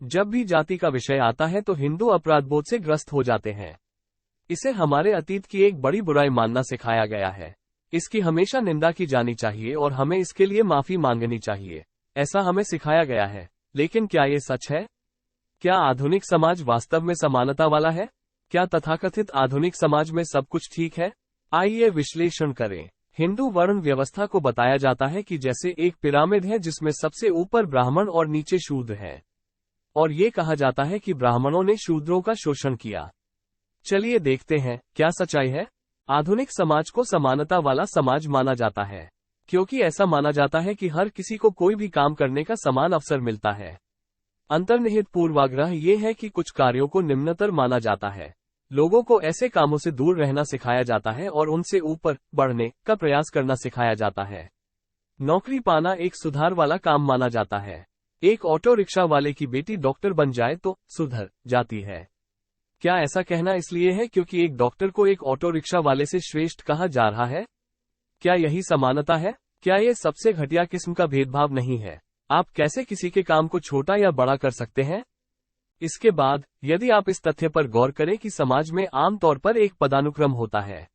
जब भी जाति का विषय आता है तो हिंदू अपराधबोध से ग्रस्त हो जाते हैं। इसे हमारे अतीत की एक बड़ी बुराई मानना सिखाया गया है। इसकी हमेशा निंदा की जानी चाहिए और हमें इसके लिए माफी मांगनी चाहिए, ऐसा हमें सिखाया गया है। लेकिन क्या ये सच है? क्या आधुनिक समाज वास्तव में समानता वाला है? क्या तथाकथित आधुनिक समाज में सब कुछ ठीक है? आइए विश्लेषण करें। हिंदू वर्ण व्यवस्था को बताया जाता है कि जैसे एक पिरामिड है जिसमें सबसे ऊपर ब्राह्मण और नीचे शूद्र है, और ये कहा जाता है कि ब्राह्मणों ने शूद्रों का शोषण किया। चलिए देखते हैं क्या सच्चाई है। आधुनिक समाज को समानता वाला समाज माना जाता है, क्योंकि ऐसा माना जाता है कि हर किसी को कोई भी काम करने का समान अवसर मिलता है। अंतर्निहित पूर्वाग्रह ये है कि कुछ कार्यों को निम्नतर माना जाता है। लोगों को ऐसे कामों से दूर रहना सिखाया जाता है और उनसे ऊपर बढ़ने का प्रयास करना सिखाया जाता है। नौकरी पाना एक सुधार वाला काम माना जाता है। एक ऑटो रिक्शा वाले की बेटी डॉक्टर बन जाए तो सुधर जाती है। क्या ऐसा कहना इसलिए है क्योंकि एक डॉक्टर को एक ऑटो रिक्शा वाले से श्रेष्ठ कहा जा रहा है? क्या यही समानता है? क्या ये सबसे घटिया किस्म का भेदभाव नहीं है? आप कैसे किसी के काम को छोटा या बड़ा कर सकते हैं? इसके बाद यदि आप इस तथ्य पर गौर करें कि समाज में आमतौर पर एक पदानुक्रम होता है,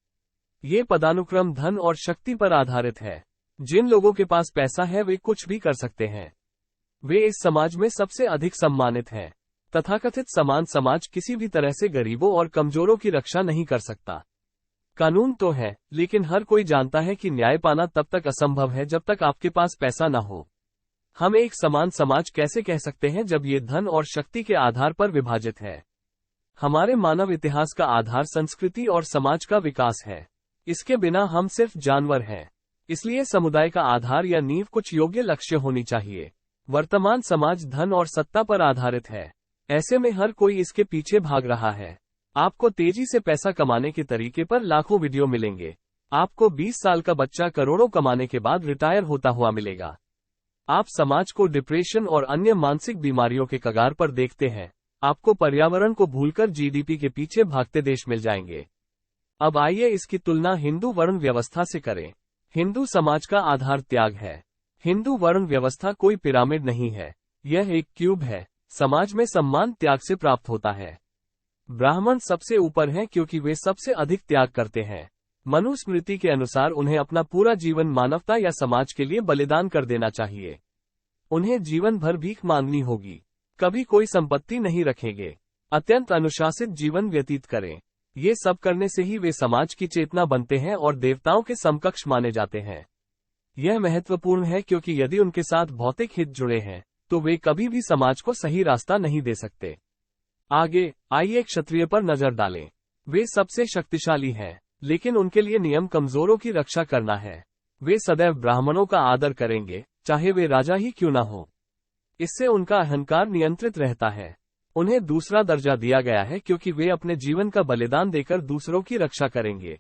ये पदानुक्रम धन और शक्ति पर आधारित है। जिन लोगों के पास पैसा है वे कुछ भी कर सकते हैं। वे इस समाज में सबसे अधिक सम्मानित हैं। तथाकथित समान समाज किसी भी तरह से गरीबों और कमजोरों की रक्षा नहीं कर सकता। कानून तो है, लेकिन हर कोई जानता है कि न्याय पाना तब तक असंभव है जब तक आपके पास पैसा न हो। हम एक समान समाज कैसे कह सकते हैं जब ये धन और शक्ति के आधार पर विभाजित है? हमारे मानव इतिहास का आधार संस्कृति और समाज का विकास है। इसके बिना हम सिर्फ जानवर हैं। इसलिए समुदाय का आधार या नींव कुछ योग्य लक्ष्य होनी चाहिए। वर्तमान समाज धन और सत्ता पर आधारित है। ऐसे में हर कोई इसके पीछे भाग रहा है। आपको तेजी से पैसा कमाने के तरीके पर लाखों वीडियो मिलेंगे। आपको 20 साल का बच्चा करोड़ों कमाने के बाद रिटायर होता हुआ मिलेगा। आप समाज को डिप्रेशन और अन्य मानसिक बीमारियों के कगार पर देखते हैं। आपको पर्यावरण को भूलकर जीडीपी के पीछे भागते देश मिल जाएंगे। अब आइए इसकी तुलना हिंदू वर्ण व्यवस्था से करें। हिंदू समाज का आधार त्याग है। हिंदू वर्ण व्यवस्था कोई पिरामिड नहीं है, यह एक क्यूब है। समाज में सम्मान त्याग से प्राप्त होता है। ब्राह्मण सबसे ऊपर हैं क्योंकि वे सबसे अधिक त्याग करते हैं। मनुस्मृति के अनुसार उन्हें अपना पूरा जीवन मानवता या समाज के लिए बलिदान कर देना चाहिए। उन्हें जीवन भर भीख मांगनी होगी, कभी कोई संपत्ति नहीं रखेंगे, अत्यंत अनुशासित जीवन व्यतीत करें। ये सब करने से ही वे समाज की चेतना बनते हैं और देवताओं के समकक्ष माने जाते हैं। यह महत्वपूर्ण है क्योंकि यदि उनके साथ भौतिक हित जुड़े हैं तो वे कभी भी समाज को सही रास्ता नहीं दे सकते। आगे आइए क्षत्रिय पर नजर डालें। वे सबसे शक्तिशाली हैं, लेकिन उनके लिए नियम कमजोरों की रक्षा करना है। वे सदैव ब्राह्मणों का आदर करेंगे, चाहे वे राजा ही क्यों न हो। इससे उनका अहंकार नियंत्रित रहता है। उन्हें दूसरा दर्जा दिया गया है क्योंकि वे अपने जीवन का बलिदान देकर दूसरों की रक्षा करेंगे।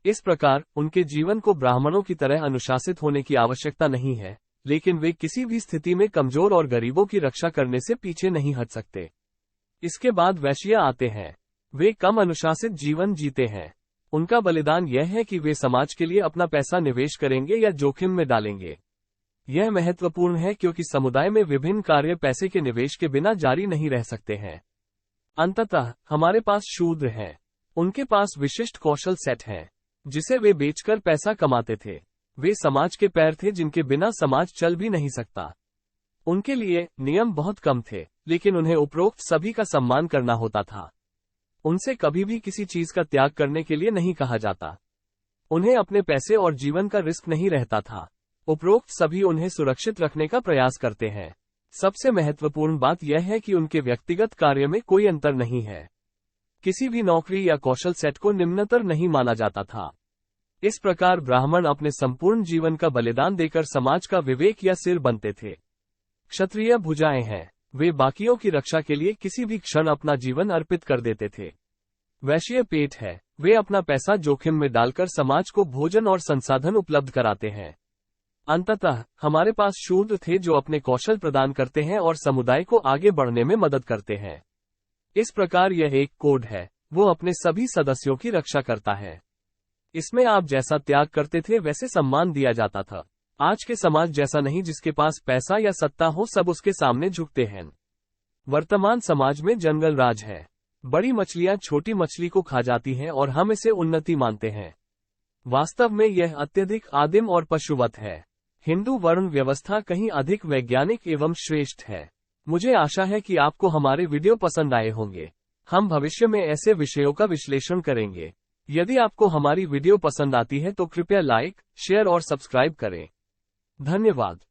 इस प्रकार उनके जीवन को ब्राह्मणों की तरह अनुशासित होने की आवश्यकता नहीं है, लेकिन वे किसी भी स्थिति में कमजोर और गरीबों की रक्षा करने से पीछे नहीं हट सकते। इसके बाद वैश्य आते हैं। वे कम अनुशासित जीवन जीते हैं। उनका बलिदान यह है कि वे समाज के लिए अपना पैसा निवेश करेंगे या जोखिम में डालेंगे। यह महत्वपूर्ण है क्योंकि समुदाय में विभिन्न कार्य पैसे के निवेश के बिना जारी नहीं रह सकते हैं। अंततः हमारे पास शूद्र हैं। उनके पास विशिष्ट कौशल सेट हैं, जिसे वे बेचकर पैसा कमाते थे। वे समाज के पैर थे जिनके बिना समाज चल भी नहीं सकता। उनके लिए नियम बहुत कम थे, लेकिन उन्हें उपरोक्त सभी का सम्मान करना होता था। उनसे कभी भी किसी चीज का त्याग करने के लिए नहीं कहा जाता। उन्हें अपने पैसे और जीवन का रिस्क नहीं रहता था। उपरोक्त सभी उन्हें सुरक्षित रखने का प्रयास करते हैं। सबसे महत्वपूर्ण बात यह है कि उनके व्यक्तिगत कार्य में कोई अंतर नहीं है। किसी भी नौकरी या कौशल सेट को निम्नतर नहीं माना जाता था। इस प्रकार ब्राह्मण अपने संपूर्ण जीवन का बलिदान देकर समाज का विवेक या सिर बनते थे। क्षत्रिय भुजाएं हैं। वे बाकियों की रक्षा के लिए किसी भी क्षण अपना जीवन अर्पित कर देते थे। वैश्य पेट है। वे अपना पैसा जोखिम में डालकर समाज को भोजन और संसाधन उपलब्ध कराते हैं। अंततः हमारे पास शूद्र थे जो अपने कौशल प्रदान करते हैं और समुदाय को आगे बढ़ने में मदद करते हैं। इस प्रकार यह एक कोड है, वो अपने सभी सदस्यों की रक्षा करता है। इसमें आप जैसा त्याग करते थे वैसे सम्मान दिया जाता था। आज के समाज जैसा नहीं जिसके पास पैसा या सत्ता हो सब उसके सामने झुकते हैं। वर्तमान समाज में जंगल राज है। बड़ी मछलियां छोटी मछली को खा जाती हैं और हम इसे उन्नति मानते हैं। वास्तव में यह अत्यधिक आदिम और पशुवत है। हिंदू वर्ण व्यवस्था कहीं अधिक वैज्ञानिक एवं श्रेष्ठ है। मुझे आशा है कि आपको हमारे वीडियो पसंद आए होंगे। हम भविष्य में ऐसे विषयों का विश्लेषण करेंगे। यदि आपको हमारी वीडियो पसंद आती है तो कृपया लाइक, शेयर और सब्सक्राइब करें। धन्यवाद।